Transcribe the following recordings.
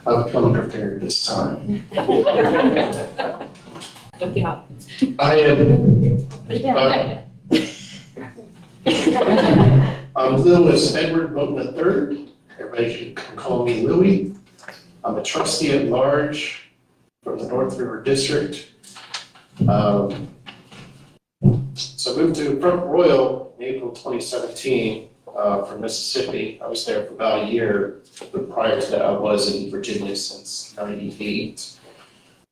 I've come prepared this time. Yeah. I am, I'm Lewis Edward Bowden III. Everybody can call me Louie. I'm a trustee at large from the North River District. So I moved to Front Royal in April 2017 from Mississippi. I was there for about a year, but prior to that I was in Virginia since '98.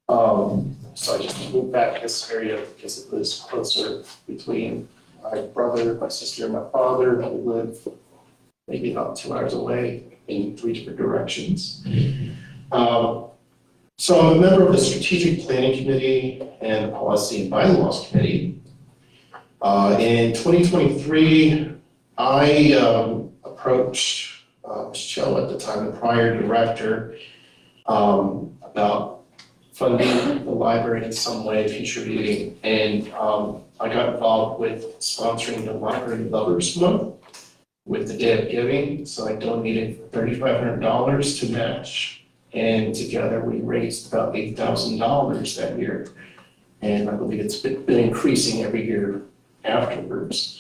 So I just moved back to this area because it was closer between my brother, my sister, and my father. We live maybe about 2 hours away in 3 different directions. So I'm a member of the Strategic Planning Committee and the Policy and Bylaws Committee. In 2023, I approached Michelle at the time, the prior director, about funding the library in some way, contributing, and I got involved with sponsoring the Library Lovers Month with the Day of Giving. So I donated $3,500 to match, and together we raised about $8,000 that year. And I believe it's been increasing every year afterwards.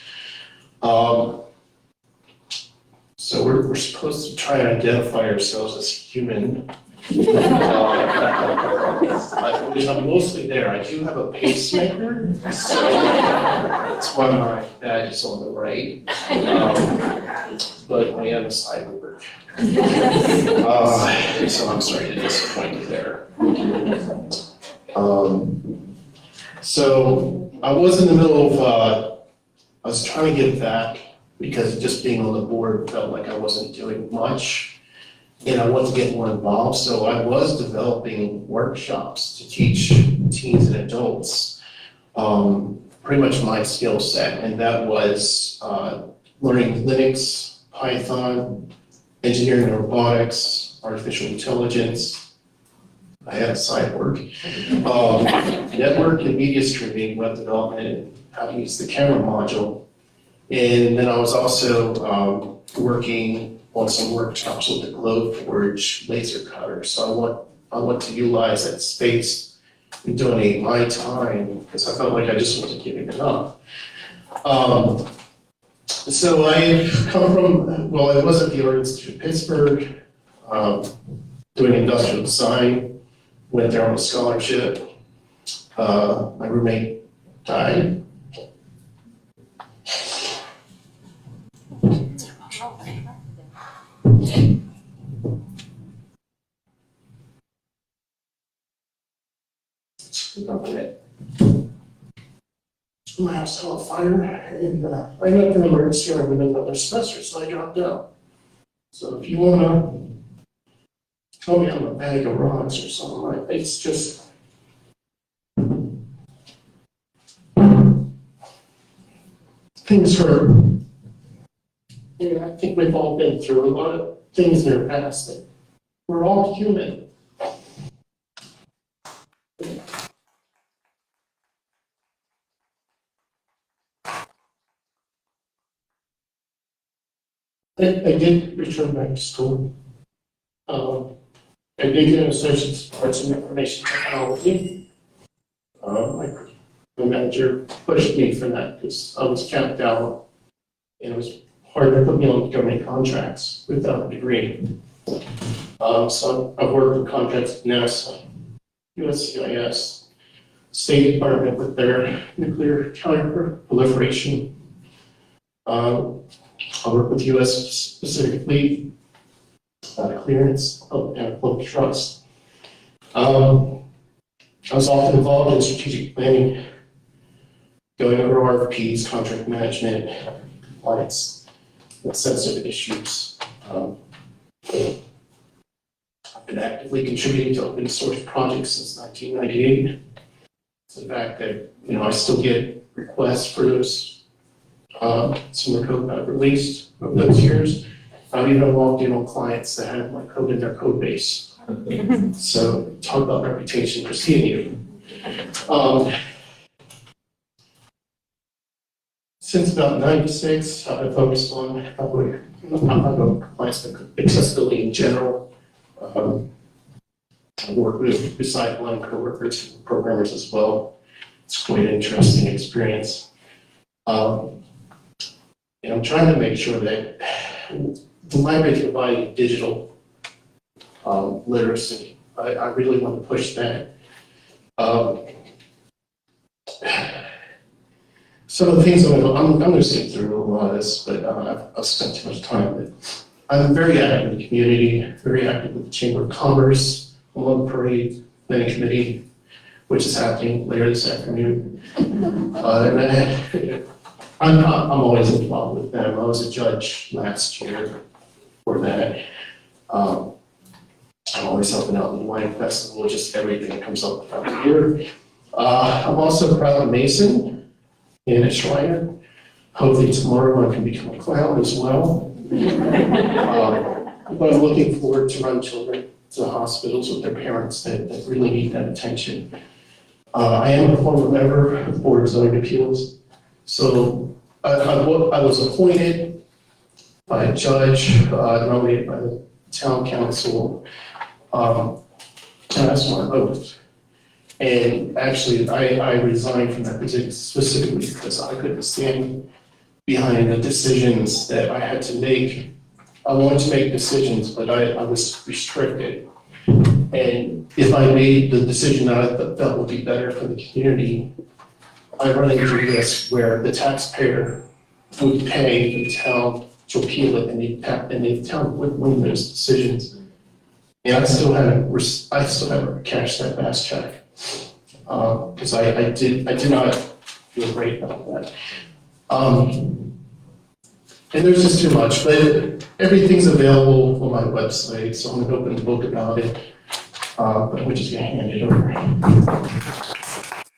So we're supposed to try and identify ourselves as human. I'm mostly there. I do have a pacemaker, so that's why my badge is on the right. But I am a cyborg. So I'm sorry to disappoint you there. So I was in the middle of, I was trying to get back because just being on the board felt like I wasn't doing much. And I wanted to get more involved, so I was developing workshops to teach teens and adults pretty much my skill set, and that was learning Linux, Python, engineering and robotics, artificial intelligence. I had a cyborg. Network and media streaming, web development, how to use the camera module. And then I was also working on some workshops with the Glowforge laser cutter. So I want to utilize that space and donate my time because I felt like I just wasn't giving enough. So I come from, well, I was at the Art Institute of Pittsburgh, doing industrial design, went there on a scholarship. My roommate died. My house caught fire, and I ended up in emergency room in another semester, so I dropped out. So if you wanna tell me I'm a bag of rocks or something, like it's just things hurt. You know, I think we've all been through a lot of things in our past. That we're all human. I did return back to school. I did get an associate's in arts and information technology. My manager pushed me for that because I was capped out, and it was hard to put me on government contracts without a degree. So I've worked with contracts with NASA, USCIS, State Department with their nuclear counter-proliferation. I work with U.S. Pacific Fleet, clearance, and public trust. I was often involved in strategic planning, going over RFPs, contract management, compliance, with sensitive issues. I've been actively contributing to open source projects since 1998. So the fact that, I still get requests for those some of the code that I've released over those years. I've even logged in on clients that had my code in their code base. So talk about reputation for seeing you. Since about '96, I've been focused on compliance and accessibility in general. work with recycling coworkers, programmers as well. It's quite an interesting experience. And I'm trying to make sure that the library providing digital literacy. I really want to push that. Some of the things I'm going to skip through a lot of this, but I've spent too much time with it. I'm very active in the community, very active with the Chamber of Commerce, I'm on the parade planning committee, which is happening later this afternoon. And I'm always involved with them. I was a judge last year for that. I'm always helping out in the wine festival, just everything that comes up throughout the year. I'm also a proud Mason and a Shriner. Hopefully tomorrow I can become a clown as well. But I'm looking forward to run children to the hospitals with their parents that really need that attention. I am a former member of the Board of Zoning Appeals. So I was appointed by a judge, nominated by the town council, and that's my vote. And actually, I resigned from that position specifically because I couldn't stand behind the decisions that I had to make. I wanted to make decisions, but I was restricted. And if I made the decision that I felt would be better for the community, I run into risk where the taxpayer would pay the town to appeal it, and the town would win those decisions. And I still haven't cashed that fast check because I did not feel great about that. And there's just too much, but everything's available on my website, so I'm going to open a book about it. But we're just going to hand it over.